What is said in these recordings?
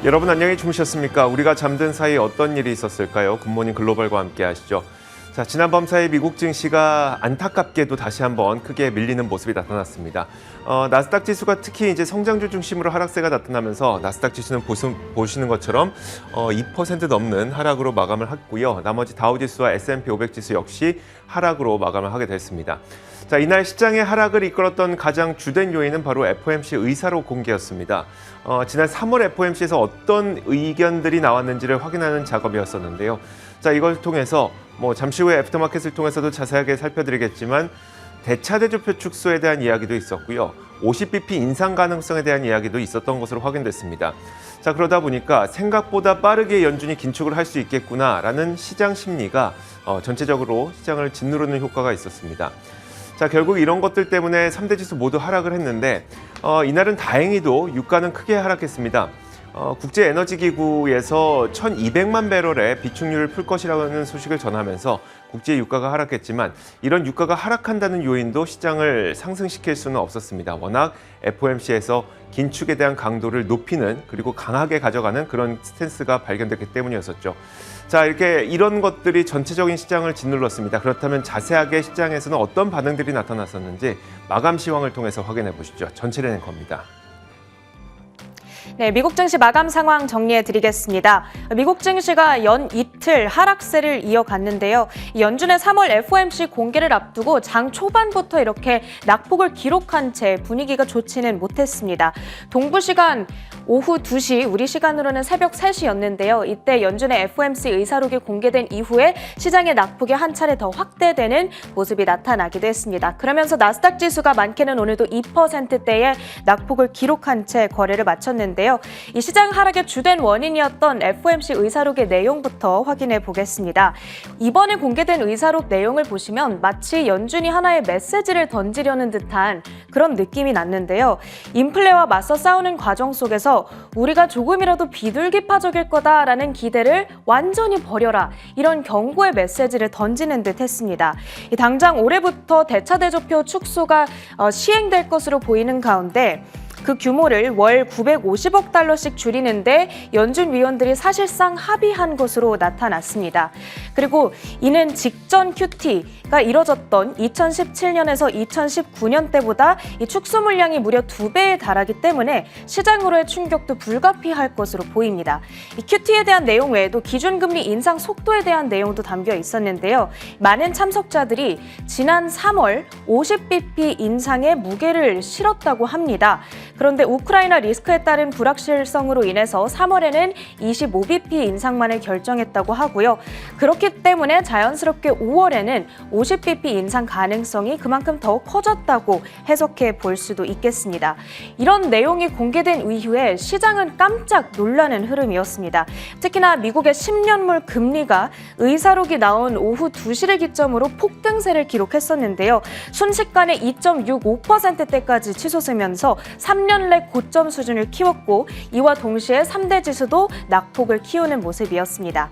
여러분 안녕히 주무셨습니까? 우리가 잠든 사이 어떤 일이 있었을까요? 굿모닝 글로벌과 함께 하시죠. 자, 지난 밤 사이 미국 증시가 안타깝게도 다시 한번 크게 밀리는 모습이 나타났습니다. 나스닥 지수가 특히 이제 성장주 중심으로 하락세가 나타나면서 나스닥 지수는 보시는 것처럼 2% 넘는 하락으로 마감을 했고요. 나머지 다우 지수와 S&P 500 지수 역시 하락으로 마감을 하게 됐습니다. 자, 이날 시장의 하락을 이끌었던 가장 주된 요인은 바로 FOMC 의사록 공개였습니다. 지난 3월 FOMC에서 어떤 의견들이 나왔는지를 확인하는 작업이었었는데요. 자, 이걸 통해서 잠시 후에 애프터마켓을 통해서도 자세하게 살펴드리겠지만 대차대조표 축소에 대한 이야기도 있었고요. 50bp 인상 가능성에 대한 이야기도 있었던 것으로 확인됐습니다. 자, 그러다 보니까 생각보다 빠르게 연준이 긴축을 할 수 있겠구나라는 시장 심리가 전체적으로 시장을 짓누르는 효과가 있었습니다. 자, 결국 이런 것들 때문에 3대 지수 모두 하락을 했는데 이날은 다행히도 유가는 크게 하락했습니다. 국제에너지기구에서 1,200만 배럴의 비축률을 풀 것이라는 소식을 전하면서 국제 유가가 하락했지만 이런 유가가 하락한다는 요인도 시장을 상승시킬 수는 없었습니다. 워낙 FOMC에서 긴축에 대한 강도를 높이는 그리고 강하게 가져가는 그런 스탠스가 발견됐기 때문이었었죠. 자, 이런 것들이 전체적인 시장을 짓눌렀습니다. 그렇다면 자세하게 시장에서는 어떤 반응들이 나타났었는지 마감 시황을 통해서 확인해 보시죠. 전체를 앵커입니다. 네, 미국 증시 마감 상황 정리해 드리겠습니다. 미국 증시가 연 이틀 하락세를 이어갔는데요. 연준의 3월 FOMC 공개를 앞두고 장 초반부터 이렇게 낙폭을 기록한 채 분위기가 좋지는 못했습니다. 동부 시간 오후 2시, 우리 시간으로는 새벽 3시였는데요. 이때 연준의 FOMC 의사록이 공개된 이후에 시장의 낙폭이 한 차례 더 확대되는 모습이 나타나기도 했습니다. 그러면서 나스닥 지수가 많게는 오늘도 2%대의 낙폭을 기록한 채 거래를 마쳤는데요. 이 시장 하락의 주된 원인이었던 FOMC 의사록의 내용부터 확인해 보겠습니다. 이번에 공개된 의사록 내용을 보시면 마치 연준이 하나의 메시지를 던지려는 듯한 그런 느낌이 났는데요. 인플레와 맞서 싸우는 과정 속에서 우리가 조금이라도 비둘기파적일 거다라는 기대를 완전히 버려라, 이런 경고의 메시지를 던지는 듯 했습니다. 당장 올해부터 대차대조표 축소가 시행될 것으로 보이는 가운데 그 규모를 월 950억 달러씩 줄이는데 연준 위원들이 사실상 합의한 것으로 나타났습니다. 그리고 이는 직전 QT가 이뤄졌던 2017년에서 2019년 때보다 이 축소 물량이 무려 2배에 달하기 때문에 시장으로의 충격도 불가피할 것으로 보입니다. 이 QT에 대한 내용 외에도 기준금리 인상 속도에 대한 내용도 담겨 있었는데요. 많은 참석자들이 지난 3월 50bp 인상에 무게를 실었다고 합니다. 그런데 우크라이나 리스크에 따른 불확실성으로 인해서 3월에는 25bp 인상만을 결정했다고 하고요. 그렇기 때문에 자연스럽게 5월에는 50bp 인상 가능성이 그만큼 더 커졌다고 해석해 볼 수도 있겠습니다. 이런 내용이 공개된 이후에 시장은 깜짝 놀라는 흐름이었습니다. 특히나 미국의 10년물 금리가 의사록이 나온 오후 2시를 기점으로 폭등세를 기록했었는데요. 순식간에 2.65%대까지 치솟으면서 3년 내 고점 수준을 키웠고 이와 동시에 3대 지수도 낙폭을 키우는 모습이었습니다.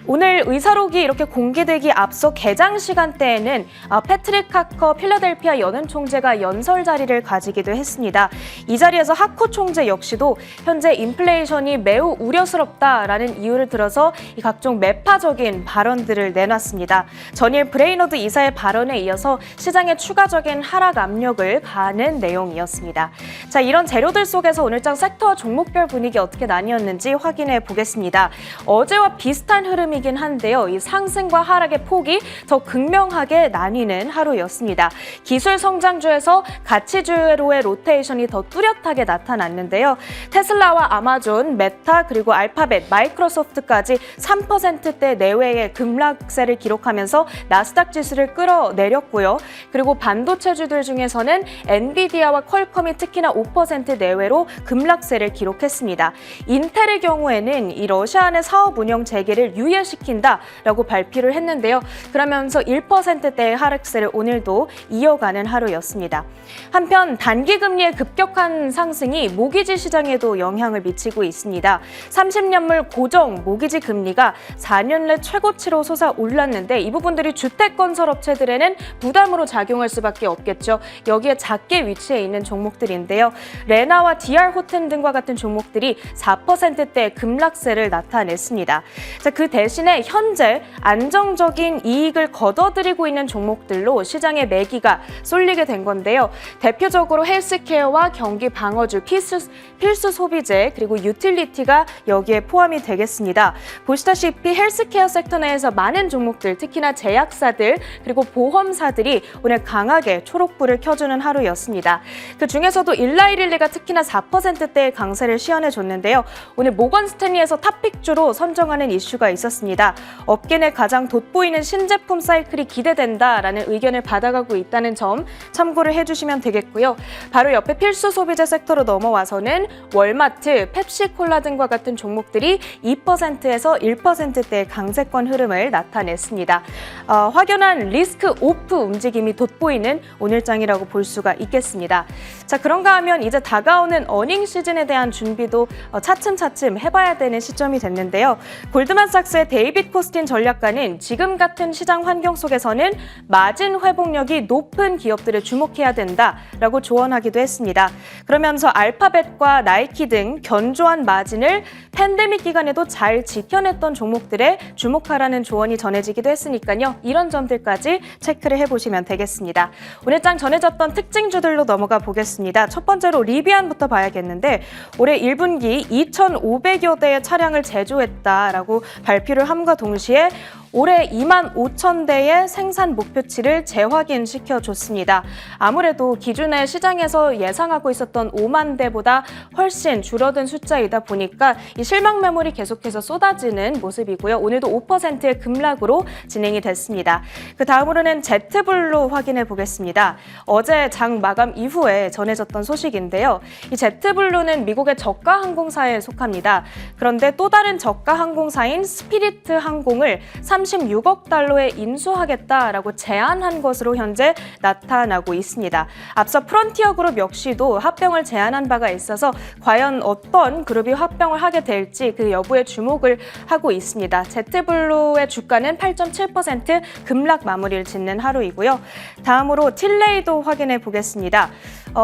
오늘 의사록이 이렇게 공개되기 앞서 개장 시간대에는 패트릭 카커 필라델피아 연은 총재가 연설 자리를 가지기도 했습니다. 이 자리에서 하커 총재 역시도 현재 인플레이션이 매우 우려스럽다라는 이유를 들어서 이 각종 매파적인 발언들을 내놨습니다. 전일 브레이너드 이사의 발언에 이어서 시장에 추가적인 하락 압력을 가하는 내용이었습니다. 자, 이런 재료들 속에서 오늘장 섹터와 종목별 분위기 어떻게 나뉘었는지 확인해 보겠습니다. 어제와 비슷한 흐름이 이긴 한데요. 이 상승과 하락의 폭이 더 극명하게 나뉘는 하루였습니다. 기술 성장주에서 가치주로의 로테이션이 더 뚜렷하게 나타났는데요. 테슬라와 아마존, 메타, 그리고 알파벳, 마이크로소프트까지 3%대 내외의 급락세를 기록하면서 나스닥 지수를 끌어내렸고요. 그리고 반도체주들 중에서는 엔비디아와 퀄컴이 특히나 5% 내외로 급락세를 기록했습니다. 인텔의 경우에는 이 러시아의 사업 운영 재개를 유예시킨다라고 발표를 했는데요. 그러면서 1%대의 하락세를 오늘도 이어가는 하루였습니다. 한편 단기금리의 급격한 상승이 모기지 시장에도 영향을 미치고 있습니다. 30년물 고정 모기지 금리가 4년 내 최고치로 솟아올랐는데 이 부분들이 주택건설업체들에는 부담으로 작용할 수밖에 없겠죠. 여기에 작게 위치해 있는 종목들인데요. 있는데요. 레나와 DR 호텐 등과 같은 종목들이 4%대 급락세를 나타냈습니다. 자, 그 대신에 현재 안정적인 이익을 거둬들이고 있는 종목들로 시장의 매기가 쏠리게 된 건데요. 대표적으로 헬스케어와 경기 방어주, 필수 소비재, 그리고 유틸리티가 여기에 포함이 되겠습니다. 보시다시피 헬스케어 섹터 내에서 많은 종목들, 특히나 제약사들, 그리고 보험사들이 오늘 강하게 초록불을 켜주는 하루였습니다. 그 중에서도 일라이릴리가 특히나 4%대의 강세를 시현해줬는데요. 오늘 모건 스탠리에서 탑픽주로 선정하는 이슈가 있었습니다. 업계 내 가장 돋보이는 신제품 사이클이 기대된다라는 의견을 받아가고 있다는 점 참고를 해주시면 되겠고요. 바로 옆에 필수 소비재 섹터로 넘어와서는 월마트, 펩시콜라 등과 같은 종목들이 2%에서 1%대의 강세권 흐름을 나타냈습니다. 확연한 리스크 오프 움직임이 돋보이는 오늘장이라고 볼 수가 있겠습니다. 자, 그런가 하면 이제 다가오는 어닝 시즌에 대한 준비도 차츰차츰 해봐야 되는 시점이 됐는데요. 골드만삭스의 데이빗 코스틴 전략가는 지금 같은 시장 환경 속에서는 마진 회복력이 높은 기업들을 주목해야 된다라고 조언하기도 했습니다. 그러면서 알파벳과 나이키 등 견조한 마진을 팬데믹 기간에도 잘 지켜냈던 종목들에 주목하라는 조언이 전해지기도 했으니까요. 이런 점들까지 체크를 해보시면 되겠습니다. 오늘 장 전해졌던 특징주들로 넘어가 보겠습니다. 첫 번째로 리비안부터 봐야겠는데 올해 1분기 2,500여 대의 차량을 제조했다라고 발표를 함과 동시에 올해 25,000대의 생산 목표치를 재확인시켜줬습니다. 아무래도 기존의 시장에서 예상하고 있었던 5만 대보다 훨씬 줄어든 숫자이다 보니까 이 실망 매물이 계속해서 쏟아지는 모습이고요. 오늘도 5%의 급락으로 진행이 됐습니다. 그 다음으로는 제트블루 확인해 보겠습니다. 어제 장 마감 이후에 전해졌던 소식인데요. 이 제트블루는 미국의 저가 항공사에 속합니다. 그런데 또 다른 저가 항공사인 스피리트 항공을 36억 달러에 인수하겠다라고 제안한 것으로 현재 나타나고 있습니다. 앞서 프론티어 그룹 역시도 합병을 제안한 바가 있어서 과연 어떤 그룹이 합병을 하게 될지 그 여부에 주목을 하고 있습니다. 제트블루의 주가는 8.7% 급락 마무리를 짓는 하루이고요. 다음으로 틸레이도 확인해 보겠습니다.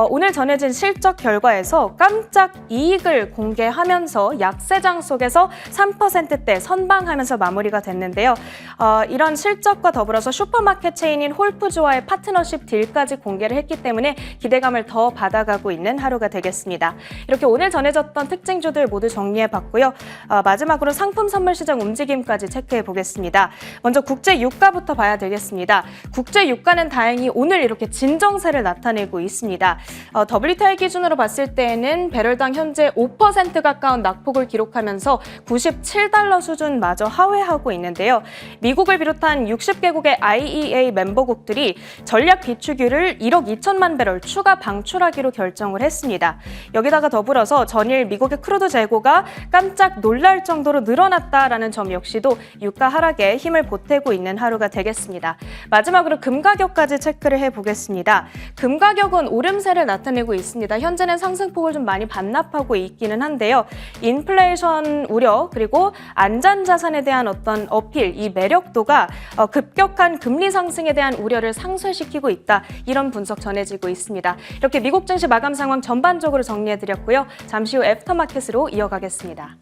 오늘 전해진 실적 결과에서 깜짝 이익을 공개하면서 약세장 속에서 3%대 선방하면서 마무리가 됐는데요. 이런 실적과 더불어서 슈퍼마켓 체인인 홀푸즈와의 파트너십 딜까지 공개를 했기 때문에 기대감을 더 받아가고 있는 하루가 되겠습니다. 이렇게 오늘 전해졌던 특징주들 모두 정리해봤고요. 마지막으로 상품 선물 시장 움직임까지 체크해 보겠습니다. 먼저 국제 유가부터 봐야 되겠습니다. 국제 유가는 다행히 오늘 이렇게 진정세를 나타내고 있습니다. WTI 기준으로 봤을 때에는 배럴당 현재 5% 가까운 낙폭을 기록하면서 97달러 수준마저 하회하고 있는데요. 미국을 비롯한 60개국의 IEA 멤버국들이 전략 비축유를 1억 2천만 배럴 추가 방출하기로 결정을 했습니다. 여기다가 더불어서 전일 미국의 크루드 재고가 깜짝 놀랄 정도로 늘어났다라는 점 역시도 유가 하락에 힘을 보태고 있는 하루가 되겠습니다. 마지막으로 금 가격까지 체크를 해보겠습니다. 금 가격은 오름세를 나타내고 있습니다. 현재는 상승폭을 좀 많이 반납하고 있기는 한데요. 인플레이션 우려 그리고 안전자산에 대한 어떤 어필, 이 매력도가 급격한 금리 상승에 대한 우려를 상쇄시키고 있다. 이런 분석 전해지고 있습니다. 이렇게 미국 증시 마감 상황 전반적으로 정리해드렸고요. 잠시 후 애프터마켓으로 이어가겠습니다.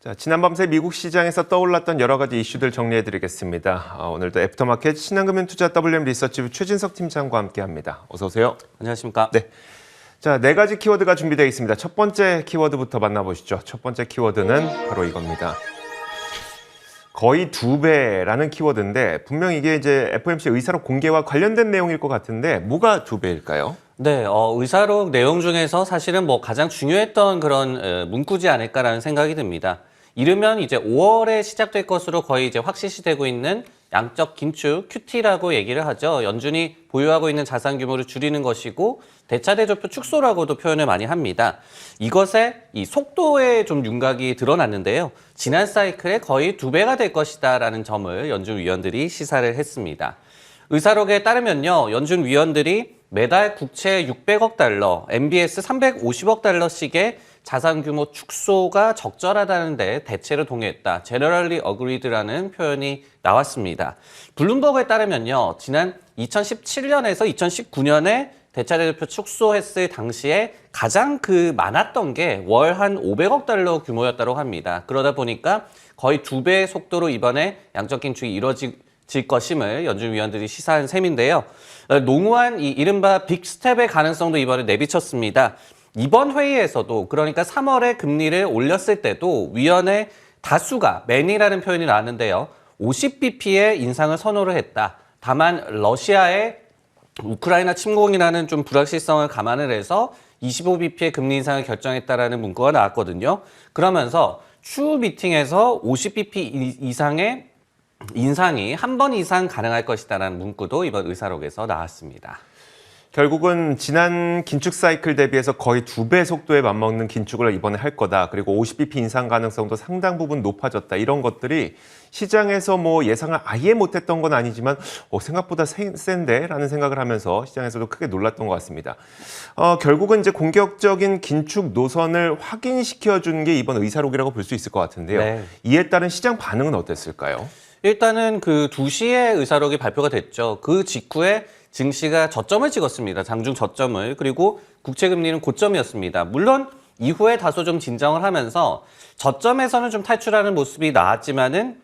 자, 지난밤새 미국 시장에서 떠올랐던 여러 가지 이슈들 정리해드리겠습니다. 오늘도 애프터마켓 신한금융투자 WM 리서치부 최진석 팀장과 함께합니다. 어서 오세요. 안녕하십니까? 네. 자, 4가지 키워드가 준비되어 있습니다. 첫 번째 키워드부터 만나보시죠. 첫 번째 키워드는 바로 이겁니다. 거의 2배라는 키워드인데 분명 이게 이제 FOMC 의사록 공개와 관련된 내용일 것 같은데 뭐가 2배일까요? 네, 의사록 내용 중에서 사실은 뭐 가장 중요했던 그런 문구지 않을까라는 생각이 듭니다. 이르면 이제 5월에 시작될 것으로 거의 이제 확실시되고 있는 양적 긴축 QT라고 얘기를 하죠. 연준이 보유하고 있는 자산 규모를 줄이는 것이고 대차대조표 축소라고도 표현을 많이 합니다. 이것의 이 속도에 좀 윤곽이 드러났는데요. 지난 사이클에 거의 2배가 될 것이다라는 점을 연준 위원들이 시사를 했습니다. 의사록에 따르면요, 연준 위원들이 매달 국채 600억 달러, MBS 350억 달러씩의 자산 규모 축소가 적절하다는데 대체로 동의했다. Generally agreed라는 표현이 나왔습니다. 블룸버그에 따르면요, 지난 2017년에서 2019년에 대차대조표 축소했을 당시에 가장 많았던 게 월 한 500억 달러 규모였다고 합니다. 그러다 보니까 거의 2배의 속도로 이번에 양적 긴축이 이뤄질 것임을 연준 위원들이 시사한 셈인데요. 농후한 이 이른바 빅스텝의 가능성도 이번에 내비쳤습니다. 이번 회의에서도 그러니까 3월에 금리를 올렸을 때도 위원의 다수가 맨이라는 표현이 나왔는데요. 50bp의 인상을 선호를 했다. 다만 러시아의 우크라이나 침공이라는 좀 불확실성을 감안을 해서 25bp의 금리 인상을 결정했다라는 문구가 나왔거든요. 그러면서 추후 미팅에서 50bp 이상의 인상이 한 번 이상 가능할 것이다라는 문구도 이번 의사록에서 나왔습니다. 결국은 지난 긴축 사이클 대비해서 거의 2배 속도에 맞먹는 긴축을 이번에 할 거다. 그리고 50bp 인상 가능성도 상당 부분 높아졌다. 이런 것들이 시장에서 뭐 예상을 아예 못했던 건 아니지만 생각보다 센데? 라는 생각을 하면서 시장에서도 크게 놀랐던 것 같습니다. 결국은 이제 공격적인 긴축 노선을 확인시켜준 게 이번 의사록이라고 볼 수 있을 것 같은데요. 네. 이에 따른 시장 반응은 어땠을까요? 일단은 2시에 의사록이 발표가 됐죠. 그 직후에 증시가 저점을 찍었습니다. 장중 저점을. 그리고 국채금리는 고점이었습니다. 물론 이후에 다소 좀 진정을 하면서 저점에서는 좀 탈출하는 모습이 나왔지만은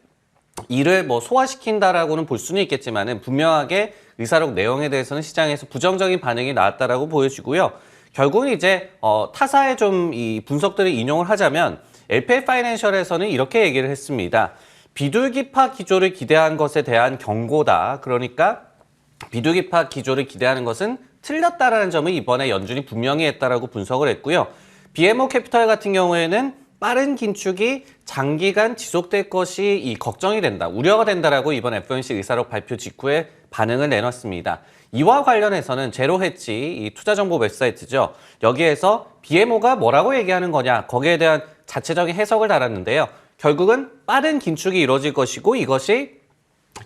이를 뭐 소화시킨다라고는 볼 수는 있겠지만은 분명하게 의사록 내용에 대해서는 시장에서 부정적인 반응이 나왔다라고 보여지고요. 결국은 이제 타사의 좀 이 분석들을 인용을 하자면 LPL 파이낸셜에서는 이렇게 얘기를 했습니다. 비둘기파 기조를 기대한 것에 대한 경고다. 그러니까 비둘기파 기조를 기대하는 것은 틀렸다라는 점을 이번에 연준이 분명히 했다라고 분석을 했고요. BMO 캐피털 같은 경우에는 빠른 긴축이 장기간 지속될 것이 걱정이 된다, 우려가 된다라고 이번 FOMC 의사록 발표 직후에 반응을 내놨습니다. 이와 관련해서는 제로헤지, 이 투자정보 웹사이트죠. 여기에서 BMO가 뭐라고 얘기하는 거냐, 거기에 대한 자체적인 해석을 달았는데요. 결국은 빠른 긴축이 이루어질 것이고 이것이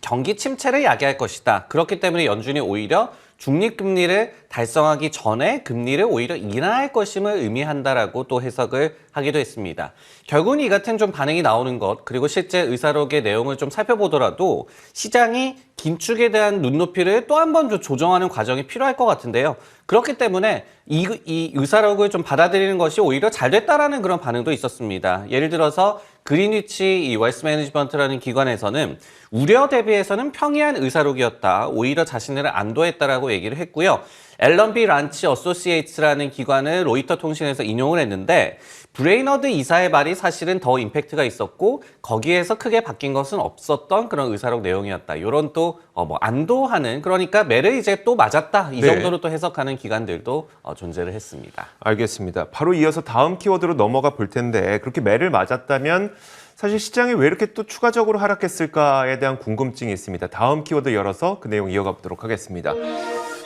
경기 침체를 야기할 것이다. 그렇기 때문에 연준이 오히려 중립금리를 달성하기 전에 금리를 오히려 인하할 것임을 의미한다라고 또 해석을 하기도 했습니다. 결국은 이 같은 좀 반응이 나오는 것, 그리고 실제 의사록의 내용을 좀 살펴보더라도 시장이 긴축에 대한 눈높이를 또 한 번 조정하는 과정이 필요할 것 같은데요. 그렇기 때문에 이 의사록을 좀 받아들이는 것이 오히려 잘 됐다라는 그런 반응도 있었습니다. 예를 들어서 그린위치 이 웨스트 매니지먼트라는 기관에서는 우려 대비해서는 평이한 의사록이었다. 오히려 자신을 안도했다라고 얘기를 했고요. 앨런.B. 란치 어소시에이츠라는 기관을 로이터 통신에서 인용을 했는데 브레이너드 이사의 말이 사실은 더 임팩트가 있었고 거기에서 크게 바뀐 것은 없었던 그런 의사록 내용이었다. 이런 또 안도하는, 그러니까 매를 이제 또 맞았다. 이 정도로 또 해석하는 기관들도 존재를 했습니다. 알겠습니다. 바로 이어서 다음 키워드로 넘어가 볼 텐데 그렇게 매를 맞았다면 사실 시장이 왜 이렇게 또 추가적으로 하락했을까에 대한 궁금증이 있습니다. 다음 키워드 열어서 그 내용 이어가 보도록 하겠습니다.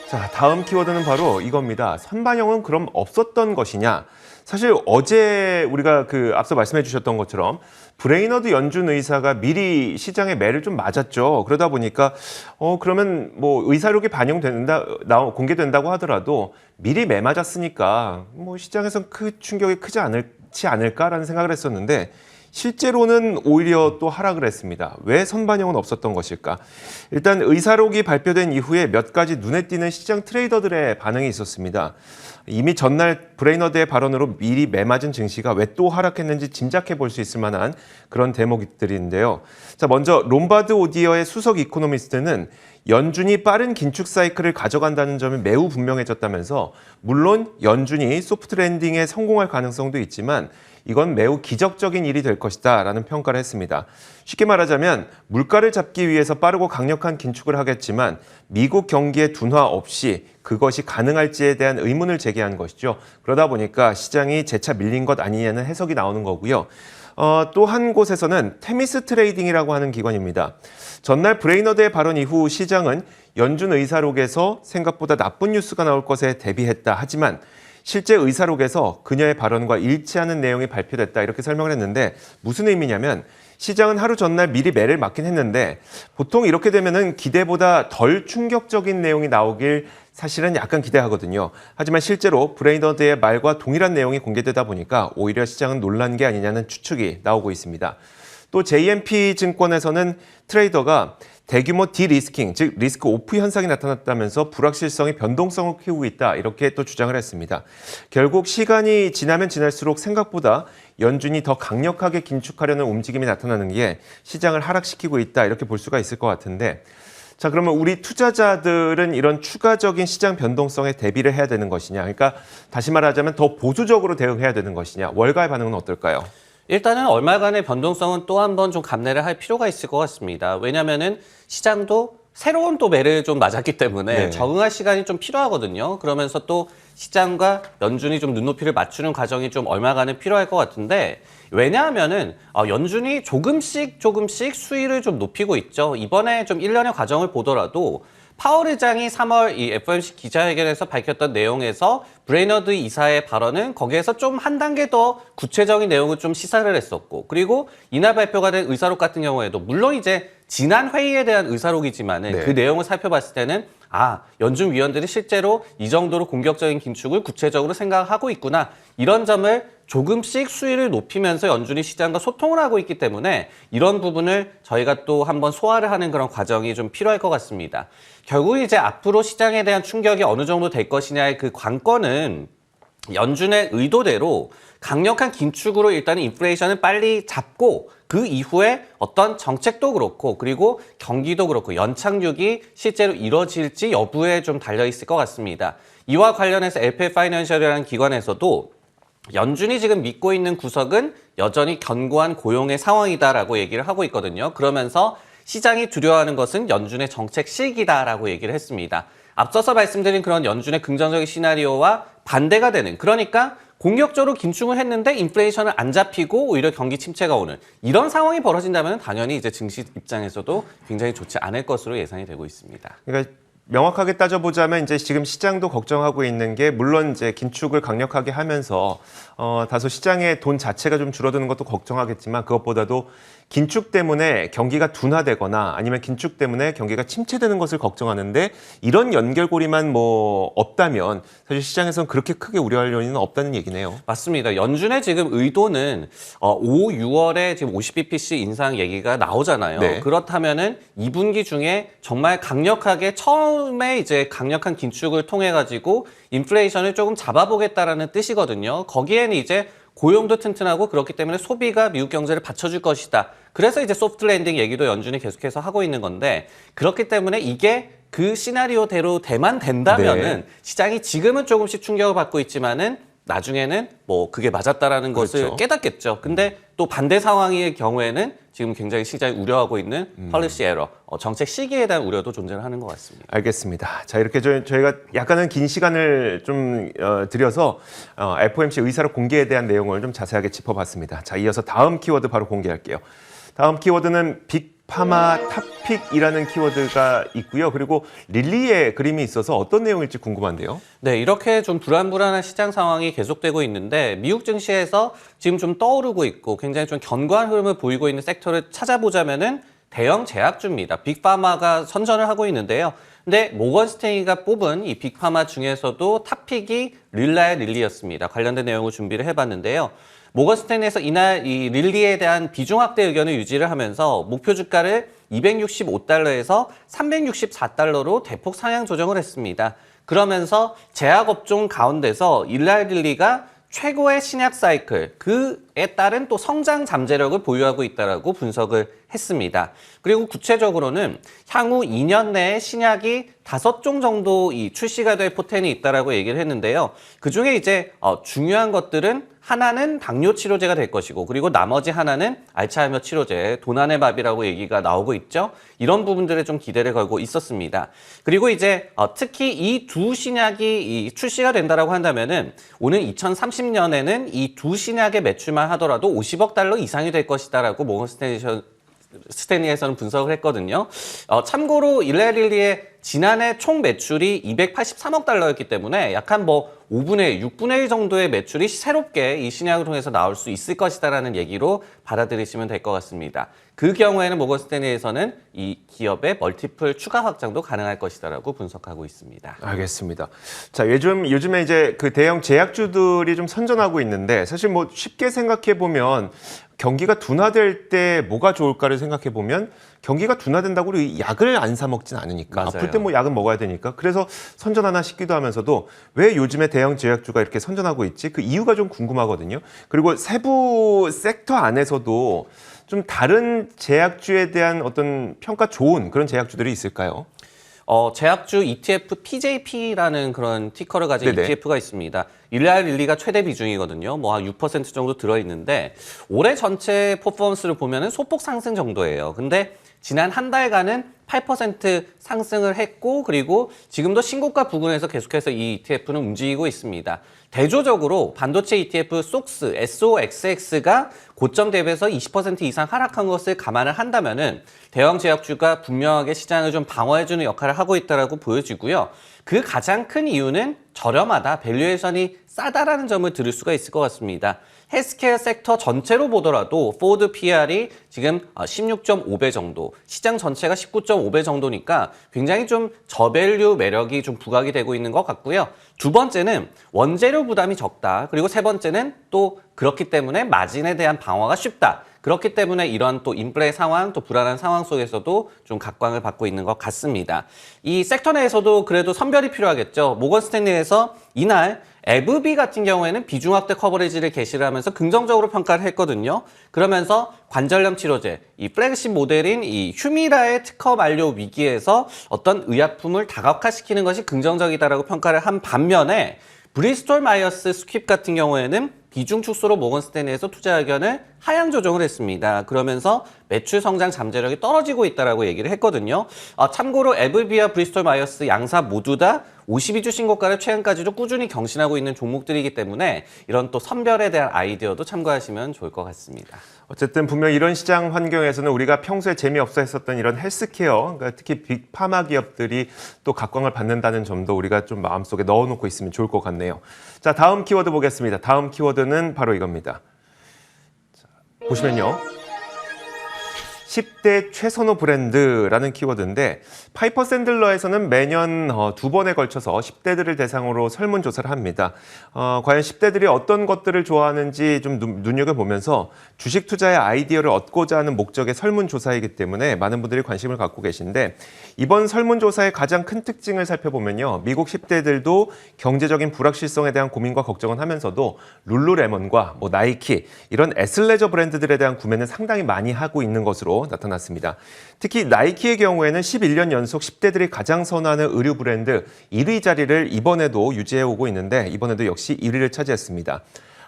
자, 다음 키워드는 바로 이겁니다. 선반영은 그럼 없었던 것이냐? 사실 어제 우리가 앞서 말씀해 주셨던 것처럼 브레이너드 연준 의사가 미리 시장의 매를 좀 맞았죠. 그러다 보니까 그러면 뭐 의사록이 공개된다고 하더라도 미리 매 맞았으니까 뭐 시장에선 충격이 크지 않을까라는 생각을 했었는데 실제로는 오히려 또 하락을 했습니다. 왜 선반영은 없었던 것일까? 일단 의사록이 발표된 이후에 몇 가지 눈에 띄는 시장 트레이더들의 반응이 있었습니다. 이미 전날 브레이너드의 발언으로 미리 매맞은 증시가 왜 또 하락했는지 짐작해 볼 수 있을 만한 그런 대목들인데요. 자, 먼저 롬바드 오디어의 수석 이코노미스트는 연준이 빠른 긴축 사이클을 가져간다는 점이 매우 분명해졌다면서 물론 연준이 소프트 랜딩에 성공할 가능성도 있지만 이건 매우 기적적인 일이 될 것이다 라는 평가를 했습니다. 쉽게 말하자면 물가를 잡기 위해서 빠르고 강력한 긴축을 하겠지만 미국 경기의 둔화 없이 그것이 가능할지에 대한 의문을 제기한 것이죠. 그러다 보니까 시장이 재차 밀린 것 아니냐는 해석이 나오는 거고요. 또 한 곳에서는 테미스 트레이딩이라고 하는 기관입니다. 전날 브레이너드의 발언 이후 시장은 연준 의사록에서 생각보다 나쁜 뉴스가 나올 것에 대비했다. 하지만 실제 의사록에서 그녀의 발언과 일치하는 내용이 발표됐다. 이렇게 설명을 했는데 무슨 의미냐면 시장은 하루 전날 미리 매를 맞긴 했는데 보통 이렇게 되면은 기대보다 덜 충격적인 내용이 나오길 사실은 약간 기대하거든요. 하지만 실제로 브레이너드의 말과 동일한 내용이 공개되다 보니까 오히려 시장은 놀란 게 아니냐는 추측이 나오고 있습니다. 또 JMP 증권에서는 트레이더가 대규모 디리스킹, 즉 리스크 오프 현상이 나타났다면서 불확실성이 변동성을 키우고 있다. 이렇게 또 주장을 했습니다. 결국 시간이 지나면 지날수록 생각보다 연준이 더 강력하게 긴축하려는 움직임이 나타나는 게 시장을 하락시키고 있다. 이렇게 볼 수가 있을 것 같은데 자, 그러면 우리 투자자들은 이런 추가적인 시장 변동성에 대비를 해야 되는 것이냐. 그러니까 다시 말하자면 더 보수적으로 대응해야 되는 것이냐. 월가의 반응은 어떨까요? 일단은 얼마간의 변동성은 또 한 번 좀 감내를 할 필요가 있을 것 같습니다. 왜냐면은 시장도 새로운 또 매를 좀 맞았기 때문에 네. 적응할 시간이 좀 필요하거든요. 그러면서 또 시장과 연준이 좀 눈높이를 맞추는 과정이 좀 얼마간은 필요할 것 같은데 왜냐하면은 연준이 조금씩 수위를 좀 높이고 있죠. 이번에 좀 일련의 과정을 보더라도 파월 의장이 3월 이 FOMC 기자회견에서 밝혔던 내용에서 브레이너드 이사의 발언은 거기에서 좀 한 단계 더 구체적인 내용을 좀 시사를 했었고 그리고 이날 발표가 된 의사록 같은 경우에도 물론 이제 지난 회의에 대한 의사록이지만은 네. 그 내용을 살펴봤을 때는 연준 위원들이 실제로 이 정도로 공격적인 긴축을 구체적으로 생각하고 있구나. 이런 점을 조금씩 수위를 높이면서 연준이 시장과 소통을 하고 있기 때문에 이런 부분을 저희가 또 한번 소화를 하는 그런 과정이 좀 필요할 것 같습니다. 결국 이제 앞으로 시장에 대한 충격이 어느 정도 될 것이냐의 그 관건은 연준의 의도대로 강력한 긴축으로 일단 인플레이션을 빨리 잡고 그 이후에 어떤 정책도 그렇고 그리고 경기도 그렇고 연착륙이 실제로 이뤄질지 여부에 좀 달려 있을 것 같습니다. 이와 관련해서 LPL 파이낸셜이라는 기관에서도 연준이 지금 믿고 있는 구석은 여전히 견고한 고용의 상황이다라고 얘기를 하고 있거든요. 그러면서 시장이 두려워하는 것은 연준의 정책 실기다라고 얘기를 했습니다. 앞서서 말씀드린 그런 연준의 긍정적인 시나리오와 반대가 되는 그러니까 공격적으로 긴축을 했는데 인플레이션을 안 잡히고 오히려 경기 침체가 오는 이런 상황이 벌어진다면 당연히 이제 증시 입장에서도 굉장히 좋지 않을 것으로 예상이 되고 있습니다. 그러니까 명확하게 따져보자면 이제 지금 시장도 걱정하고 있는 게 물론 이제 긴축을 강력하게 하면서 다소 시장의 돈 자체가 좀 줄어드는 것도 걱정하겠지만 그것보다도 긴축 때문에 경기가 둔화되거나 아니면 긴축 때문에 경기가 침체되는 것을 걱정하는데 이런 연결고리만 뭐 없다면 사실 시장에서는 그렇게 크게 우려할 요인은 없다는 얘기네요. 맞습니다. 연준의 지금 의도는 5, 6월에 지금 50bpc 인상 얘기가 나오잖아요. 네. 그렇다면은 2분기 중에 정말 강력하게 처음에 이제 강력한 긴축을 통해 가지고 인플레이션을 조금 잡아보겠다라는 뜻이거든요. 거기에는 이제 고용도 튼튼하고 그렇기 때문에 소비가 미국 경제를 받쳐줄 것이다. 그래서 이제 소프트 랜딩 얘기도 연준이 계속해서 하고 있는 건데 그렇기 때문에 이게 그 시나리오대로 대만 된다면은 네. 시장이 지금은 조금씩 충격을 받고 있지만은 나중에는 뭐 그게 맞았다라는 것을 그렇죠. 깨닫겠죠. 근데 또 반대 상황의 경우에는 지금 굉장히 시장이 우려하고 있는 펄리시 에러, 정책 시기에 대한 우려도 존재를 하는 것 같습니다. 알겠습니다. 자, 이렇게 저희가 약간은 긴 시간을 좀 들여서 FOMC 의사록 공개에 대한 내용을 좀 자세하게 짚어봤습니다. 자, 이어서 다음 키워드 바로 공개할게요. 다음 키워드는 빅파마 탑픽이라는 키워드가 있고요. 그리고 릴리의 그림이 있어서 어떤 내용일지 궁금한데요. 네, 이렇게 좀 불안불안한 시장 상황이 계속되고 있는데 미국 증시에서 지금 좀 떠오르고 있고 굉장히 좀 견고한 흐름을 보이고 있는 섹터를 찾아보자면은 대형 제약주입니다. 빅파마가 선전을 하고 있는데요. 근데 모건 스탠리가 뽑은 이 빅파마 중에서도 탑픽이 릴라의 릴리였습니다. 관련된 내용을 준비를 해봤는데요. 모건 스탠리에서 이날 이 릴리에 대한 비중 확대 의견을 유지를 하면서 목표 주가를 265달러에서 364달러로 대폭 상향 조정을 했습니다. 그러면서 제약업종 가운데서 일라이 릴리가 최고의 신약 사이클, 그에 따른 또 성장 잠재력을 보유하고 있다라고 분석을 했습니다. 그리고 구체적으로는 향후 2년 내에 신약이 5종 정도 출시가 될 포텐이 있다라고 얘기를 했는데요. 그 중에 이제 중요한 것들은 하나는 당뇨 치료제가 될 것이고, 그리고 나머지 하나는 알츠하이머 치료제, 도난의 밥이라고 얘기가 나오고 있죠. 이런 부분들에 좀 기대를 걸고 있었습니다. 그리고 이제 특히 이 두 신약이 출시가 된다라고 한다면은 오는 2030년에는 이 두 신약의 매출만 하더라도 50억 달러 이상이 될 것이다라고 모건 스탠리에서는 분석을 했거든요. 참고로 일라이 릴리의 지난해 총 매출이 283억 달러였기 때문에 약 한 5분의 1, 6분의 1 정도의 매출이 새롭게 이 신약을 통해서 나올 수 있을 것이다라는 얘기로 받아들이시면 될 것 같습니다. 그 경우에는 모건 스탠리에서는 이 기업의 멀티플 추가 확장도 가능할 것이다라고 분석하고 있습니다. 알겠습니다. 자, 요즘에 이제 그 대형 제약주들이 좀 선전하고 있는데 사실 쉽게 생각해 보면 경기가 둔화될 때 뭐가 좋을까를 생각해 보면 경기가 둔화된다고 우리 약을 안 사 먹진 않으니까. 맞아요. 아플 때 약은 먹어야 되니까. 그래서 선전하나 싶기도 하면서도 왜 요즘에 대형 제약주가 이렇게 선전하고 있지? 그 이유가 좀 궁금하거든요. 그리고 세부 섹터 안에서도 좀 다른 제약주에 대한 어떤 평가 좋은 그런 제약주들이 있을까요? 제약주 ETF PJP라는 그런 티커를 가진 네네. ETF가 있습니다. 일라이 릴리가 최대 비중이거든요. 한 6% 정도 들어있는데 올해 전체 퍼포먼스를 보면은 소폭 상승 정도예요. 근데 지난 한 달간은 8% 상승을 했고, 그리고 지금도 신고가 부근에서 계속해서 이 ETF는 움직이고 있습니다. 대조적으로 반도체 ETF SOXX가 고점 대비해서 20% 이상 하락한 것을 감안을 한다면은 대형 제약주가 분명하게 시장을 좀 방어해주는 역할을 하고 있다라고 보여지고요. 그 가장 큰 이유는 저렴하다, 밸류에이션이 싸다라는 점을 들을 수가 있을 것 같습니다. 헬스케어 섹터 전체로 보더라도 포드 PR이 지금 16.5배 정도, 시장 전체가 19.5배 정도니까 굉장히 좀 저밸류 매력이 좀 부각이 되고 있는 것 같고요. 두 번째는 원재료 부담이 적다. 그리고 세 번째는 또 그렇기 때문에 마진에 대한 방어가 쉽다. 그렇기 때문에 이런 또 인플레 상황, 또 불안한 상황 속에서도 좀 각광을 받고 있는 것 같습니다. 이 섹터 내에서도 그래도 선별이 필요하겠죠. 모건 스탠리에서 이날 에브비 같은 경우에는 비중 확대 커버리지를 게시를 하면서 긍정적으로 평가를 했거든요. 그러면서 관절염 치료제, 이 플래그십 모델인 이 휴미라의 특허 만료 위기에서 어떤 의약품을 다각화시키는 것이 긍정적이다라고 평가를 한 반면에 브리스톨 마이어스 스kwip 같은 경우에는 비중 축소로 모건 스탠리에서 투자 의견을 하향 조정을 했습니다. 그러면서 매출 성장 잠재력이 떨어지고 있다라고 얘기를 했거든요. 참고로 에브비와 브리스톨 마이어스 양사 모두 다 52주 신고가를 최근까지도 꾸준히 경신하고 있는 종목들이기 때문에 이런 또 선별에 대한 아이디어도 참고하시면 좋을 것 같습니다. 어쨌든 분명 이런 시장 환경에서는 우리가 평소에 재미없어 했었던 이런 헬스케어, 그러니까 특히 빅파마 기업들이 또 각광을 받는다는 점도 우리가 좀 마음속에 넣어놓고 있으면 좋을 것 같네요. 자, 다음 키워드 보겠습니다. 다음 키워드는 바로 이겁니다. 자, 보시면요. 10대 최선호 브랜드라는 키워드인데 파이퍼 샌들러에서는 매년 2번에 걸쳐서 10대들을 대상으로 설문조사를 합니다. 과연 10대들이 어떤 것들을 좋아하는지 좀 눈여겨보면서 주식 투자의 아이디어를 얻고자 하는 목적의 설문조사이기 때문에 많은 분들이 관심을 갖고 계신데 이번 설문조사의 가장 큰 특징을 살펴보면요. 미국 10대들도 경제적인 불확실성에 대한 고민과 걱정은 하면서도 룰루레몬과 나이키 이런 애슬레저 브랜드들에 대한 구매는 상당히 많이 하고 있는 것으로 나타났습니다. 특히 나이키의 경우에는 11년 연속 10대들이 가장 선호하는 의류 브랜드 1위 자리를 이번에도 유지해오고 있는데 이번에도 역시 1위를 차지했습니다.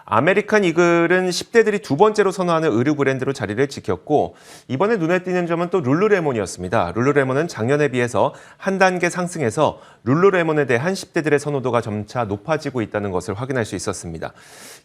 아메리칸 이글은 10대들이 두 번째로 선호하는 의류 브랜드로 자리를 지켰고 이번에 눈에 띄는 점은 또 룰루레몬이었습니다. 룰루레몬은 작년에 비해서 한 단계 상승해서 룰루레몬에 대한 10대들의 선호도가 점차 높아지고 있다는 것을 확인할 수 있었습니다.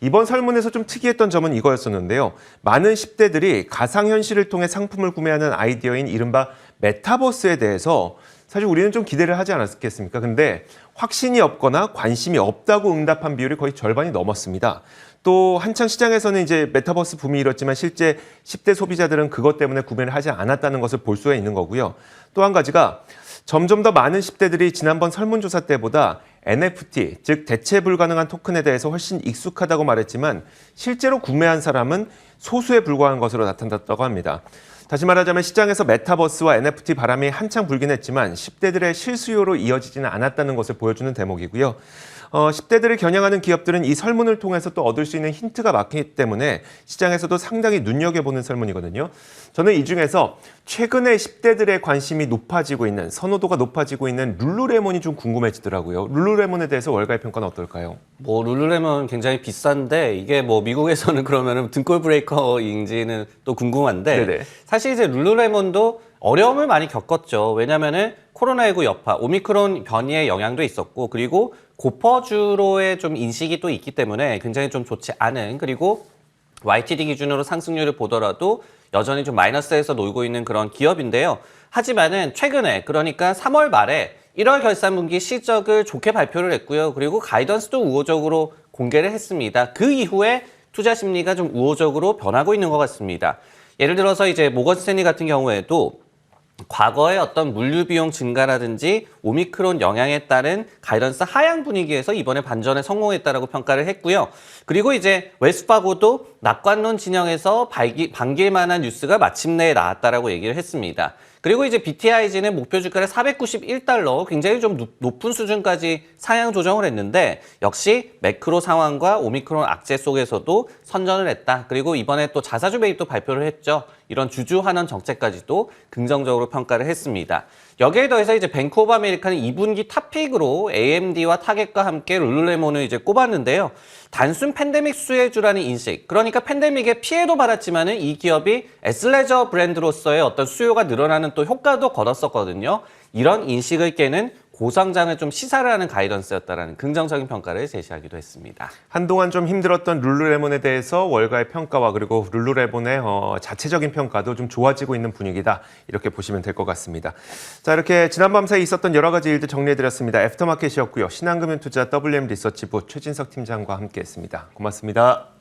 이번 설문에서 좀 특이했던 점은 이거였었는데요. 많은 10대들이 가상현실을 통해 상품을 구매하는 아이디어인 이른바 메타버스에 대해서 사실 우리는 좀 기대를 하지 않았겠습니까? 근데 확신이 없거나 관심이 없다고 응답한 비율이 거의 절반이 넘었습니다. 또 한창 시장에서는 이제 메타버스 붐이 일었지만 실제 10대 소비자들은 그것 때문에 구매를 하지 않았다는 것을 볼 수가 있는 거고요. 또 한 가지가 점점 더 많은 10대들이 지난번 설문조사 때보다 NFT, 즉 대체 불가능한 토큰에 대해서 훨씬 익숙하다고 말했지만 실제로 구매한 사람은 소수에 불과한 것으로 나타났다고 합니다. 다시 말하자면 시장에서 메타버스와 NFT 바람이 한창 불긴 했지만 10대들의 실수요로 이어지지는 않았다는 것을 보여주는 대목이고요. 10대들을 겨냥하는 기업들은 이 설문을 통해서 또 얻을 수 있는 힌트가 많기 때문에 시장에서도 상당히 눈여겨보는 설문이거든요. 저는 이 중에서 최근에 10대들의 관심이 높아지고 있는, 선호도가 높아지고 있는 룰루레몬이 좀 궁금해지더라고요. 룰루레몬에 대해서 월가의 평가는 어떨까요? 뭐 룰루레몬 굉장히 비싼데 이게 뭐 미국에서는 그러면은 등골 브레이커인지는 또 궁금한데 네네. 사실 이제 룰루레몬도 어려움을 많이 겪었죠. 왜냐면은 코로나19 여파, 오미크론 변이의 영향도 있었고 그리고 고퍼주로의 좀 인식이 또 있기 때문에 굉장히 좀 좋지 않은, 그리고 YTD 기준으로 상승률을 보더라도 여전히 좀 마이너스에서 놀고 있는 그런 기업인데요. 하지만은 최근에, 그러니까 3월 말에 1월 결산분기 실적을 좋게 발표를 했고요. 그리고 가이던스도 우호적으로 공개를 했습니다. 그 이후에 투자 심리가 좀 우호적으로 변하고 있는 것 같습니다. 예를 들어서 이제 모건 스탠리 같은 경우에도 과거의 어떤 물류 비용 증가라든지 오미크론 영향에 따른 가이던스 하향 분위기에서 이번에 반전에 성공했다라고 평가를 했고요. 그리고 이제 웰스파고도 낙관론 진영에서 반길 만한 뉴스가 마침내 나왔다라고 얘기를 했습니다. 그리고 이제 BTIG는 목표 주가를 491달러, 굉장히 좀 높은 수준까지 상향 조정을 했는데 역시 매크로 상황과 오미크론 악재 속에서도 선전을 했다. 그리고 이번에 또 자사주 매입도 발표를 했죠. 이런 주주 환원 정책까지도 긍정적으로 평가를 했습니다. 여기에 더해서 이제 뱅크 오브 아메리카는 2분기 탑픽으로 AMD와 타겟과 함께 룰루레몬을 이제 꼽았는데요. 단순 팬데믹 수혜주라는 인식, 그러니까 팬데믹에 피해도 받았지만은 이 기업이 애슬레저 브랜드로서의 어떤 수요가 늘어나는 또 효과도 거뒀었거든요. 이런 인식을 깨는 고성장을 좀 시사를 하는 가이던스였다라는 긍정적인 평가를 제시하기도 했습니다. 한동안 좀 힘들었던 룰루레몬에 대해서 월가의 평가와 그리고 룰루레몬의 자체적인 평가도 좀 좋아지고 있는 분위기다, 이렇게 보시면 될 것 같습니다. 자, 이렇게 지난밤 사이 있었던 여러 가지 일들 정리해드렸습니다. 애프터마켓이었고요. 신한금융투자 WM 리서치부 최진석 팀장과 함께했습니다. 고맙습니다.